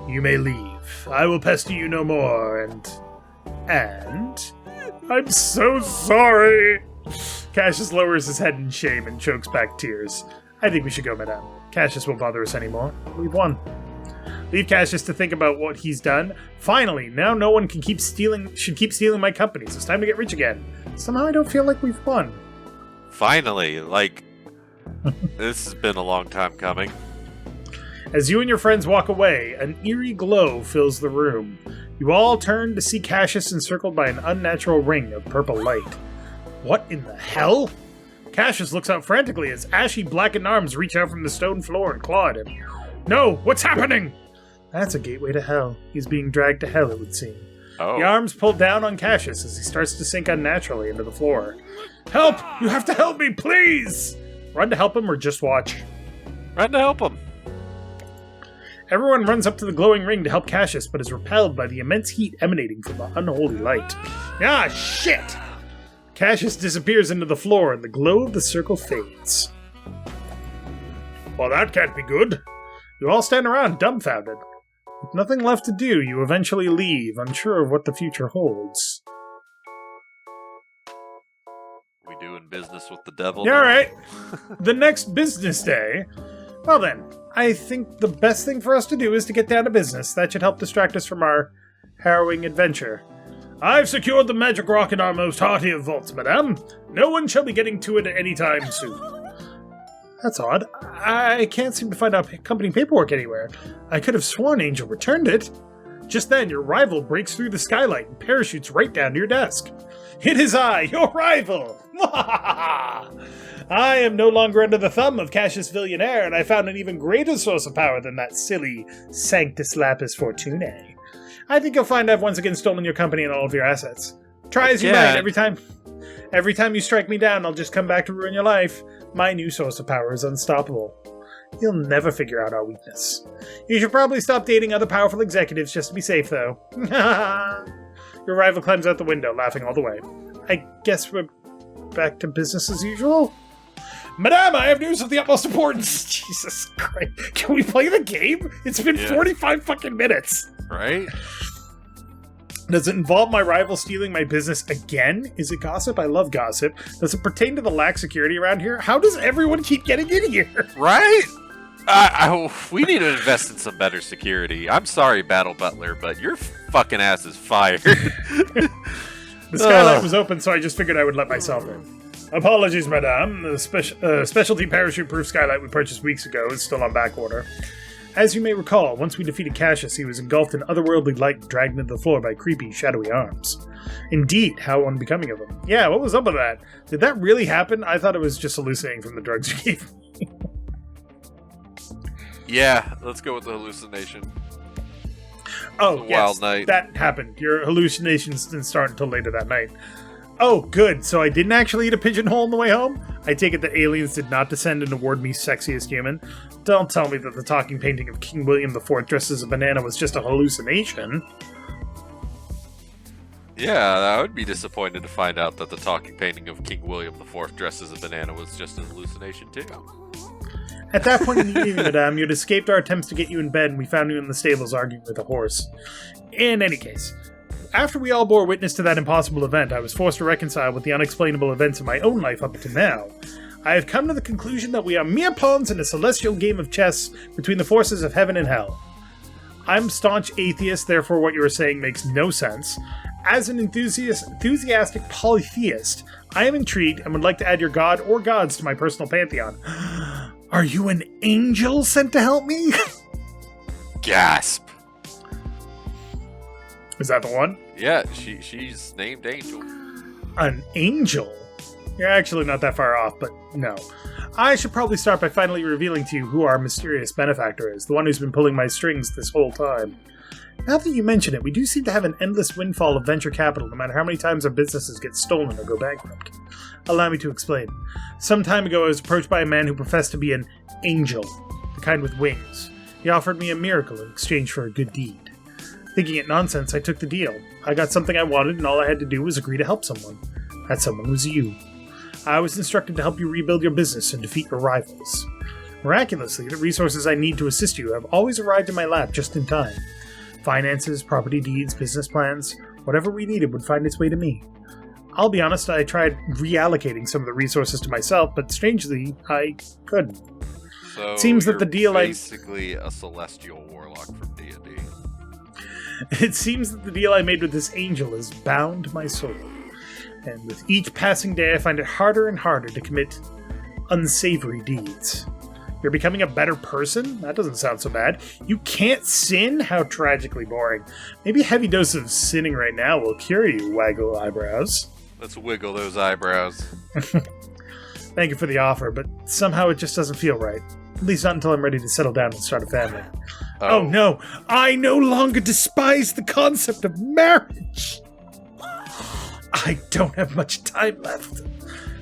You may leave. I will pester you no more, and... I'm so sorry! Cassius lowers his head in shame and chokes back tears. I think we should go, madame. Cassius won't bother us anymore. We've won. Leave Cassius to think about what he's done. Finally, now no one should keep stealing my companies. It's time to get rich again. Somehow I don't feel like we've won. Finally, this has been a long time coming. As you and your friends walk away, an eerie glow fills the room. You all turn to see Cassius encircled by an unnatural ring of purple light. What in the hell? Cassius looks out frantically as ashy blackened arms reach out from the stone floor and claw at him. No! What's happening? That's a gateway to hell. He's being dragged to hell, it would seem. Oh. The arms pull down on Cassius as he starts to sink unnaturally into the floor. Help! You have to help me, please! Run to help him or just watch? Run to help him. Everyone runs up to the glowing ring to help Cassius, but is repelled by the immense heat emanating from the unholy light. Ah, shit! Cassius disappears into the floor and the glow of the circle fades. Well, that can't be good. You all stand around, dumbfounded. With nothing left to do, you eventually leave, unsure of what the future holds. We doing business with the devil? Yeah, alright. The next business day. Well then, I think the best thing for us to do is to get down to business. That should help distract us from our harrowing adventure. I've secured the magic rock in our most hearty of vaults, madame. No one shall be getting to it at any time soon. That's odd. I can't seem to find our company paperwork anywhere. I could have sworn Angel returned it. Just then, your rival breaks through the skylight and parachutes right down to your desk. It is I, your rival! I am no longer under the thumb of Cassius Villionaire, and I found an even greater source of power than that silly Sanctus Lapis Fortunae. I think you'll find I've once again stolen your company and all of your assets. Try as you might, every time Every time you strike me down, I'll just come back to ruin your life. My new source of power is unstoppable. You'll never figure out our weakness. You should probably stop dating other powerful executives just to be safe, though. Your rival climbs out the window, laughing all the way. I guess we're back to business as usual? Madame, I have news of the utmost importance! Jesus Christ. Can we play the game? It's been 45 fucking minutes! Right? Does it involve my rival stealing my business again? Is it gossip? I love gossip. Does it pertain to the lack security around here? How does everyone keep getting in here? Right? We need to invest in some better security. I'm sorry, Battle Butler, but your fucking ass is fired. The skylight was open, so I just figured I would let myself in. Apologies, madame. The specialty parachute-proof skylight we purchased weeks ago is still on back order. As you may recall, once we defeated Cassius, he was engulfed in otherworldly light and dragged into the floor by creepy, shadowy arms. Indeed, how unbecoming of him. Yeah, what was up with that? Did that really happen? I thought it was just hallucinating from the drugs you gave me. Yeah, let's go with the hallucination. Oh, yes, wild night. That happened. Your hallucinations didn't start until later that night. Oh, good. So I didn't actually eat a pigeonhole on the way home? I take it that aliens did not descend and award me sexiest human. Don't tell me that the talking painting of King William IV dressed as a banana was just a hallucination. Yeah, I would be disappointed to find out that the talking painting of King William IV dressed as a banana was just a hallucination, too. At that point in the evening, madame, you had escaped our attempts to get you in bed, and we found you in the stables arguing with a horse. In any case, after we all bore witness to that impossible event, I was forced to reconcile with the unexplainable events of my own life up to now. I have come to the conclusion that we are mere pawns in a celestial game of chess between the forces of heaven and hell. I'm staunch atheist, therefore what you are saying makes no sense. As an enthusiastic polytheist, I am intrigued and would like to add your god or gods to my personal pantheon. Are you an angel sent to help me? Gasp. Is that the one? Yeah, she's named Angel. An angel? You're actually not that far off, but no. I should probably start by finally revealing to you who our mysterious benefactor is, the one who's been pulling my strings this whole time. Now that you mention it, we do seem to have an endless windfall of venture capital, no matter how many times our businesses get stolen or go bankrupt. Allow me to explain. Some time ago, I was approached by a man who professed to be an angel, the kind with wings. He offered me a miracle in exchange for a good deed. Thinking it nonsense, I took the deal. I got something I wanted, and all I had to do was agree to help someone. That someone was you. I was instructed to help you rebuild your business and defeat your rivals. Miraculously, the resources I need to assist you have always arrived in my lap just in time. Finances, property deeds, business plans, whatever we needed would find its way to me. I'll be honest, I tried reallocating some of the resources to myself, but strangely, I couldn't. So it seems that the deal basically a celestial warlock from D&D. It seems that the deal I made with this angel has bound my soul. And with each passing day, I find it harder and harder to commit unsavory deeds. You're becoming a better person? That doesn't sound so bad. You can't sin? How tragically boring. Maybe a heavy dose of sinning right now will cure you, waggle eyebrows. Let's wiggle those eyebrows. Thank you for the offer, but somehow it just doesn't feel right. At least not until I'm ready to settle down and start a family. Oh no! I no longer despise the concept of marriage! I don't have much time left.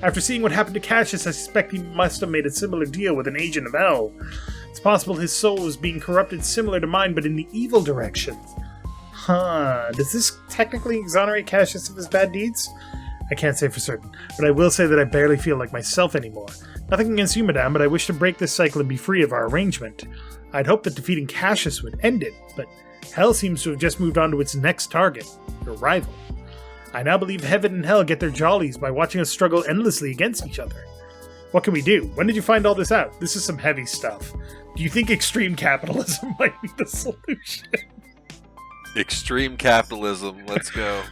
After seeing what happened to Cassius, I suspect he must have made a similar deal with an agent of hell. It's possible his soul was being corrupted similar to mine, but in the evil direction. Does this technically exonerate Cassius of his bad deeds? I can't say for certain, but I will say that I barely feel like myself anymore. Nothing against you, madame, but I wish to break this cycle and be free of our arrangement. I'd hoped that defeating Cassius would end it, but hell seems to have just moved on to its next target, your rival. I now believe heaven and hell get their jollies by watching us struggle endlessly against each other. What can we do? When did you find all this out? This is some heavy stuff. Do you think extreme capitalism might be the solution? Extreme capitalism, let's go.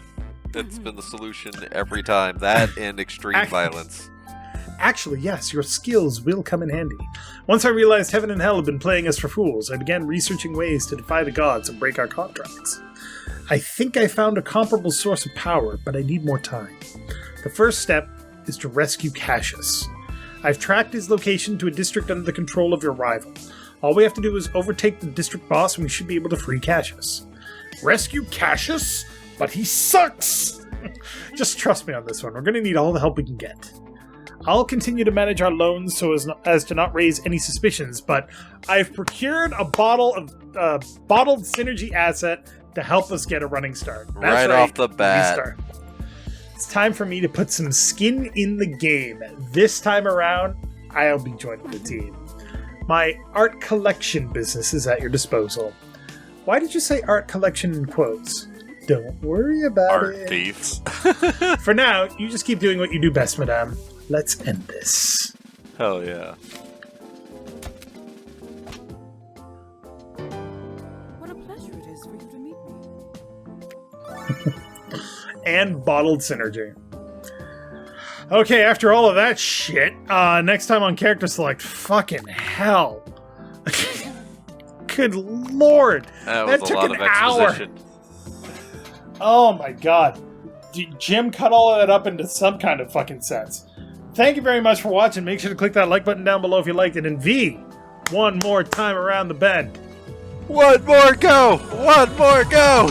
That's been the solution every time. That and extreme violence. Actually, yes, your skills will come in handy. Once I realized heaven and hell had been playing us for fools, I began researching ways to defy the gods and break our contracts. I think I found a comparable source of power, but I need more time. The first step is to rescue Cassius. I've tracked his location to a district under the control of your rival. All we have to do is overtake the district boss and we should be able to free Cassius. Rescue Cassius? But he sucks! Just trust me on this one. We're going to need all the help we can get. I'll continue to manage our loans so as to not raise any suspicions, but I've procured a bottle of bottled synergy asset to help us get a running start. That's right off the bat. It's time for me to put some skin in the game. This time around, I'll be joining the team. My art collection business is at your disposal. Why did you say art collection in quotes? Don't worry about it. Art thief. For now, you just keep doing what you do best, madame. Let's end this. Hell yeah. What a pleasure it is for you to meet me. And bottled synergy. Okay, after all of that shit, next time on Character Select, fucking hell. Good lord. That took lot an of exposition. Hour. Oh my god. Jim cut all of that up into some kind of fucking sense. Thank you very much for watching. Make sure to click that like button down below if you liked it. And V, one more time around the bend. One more go! One more go!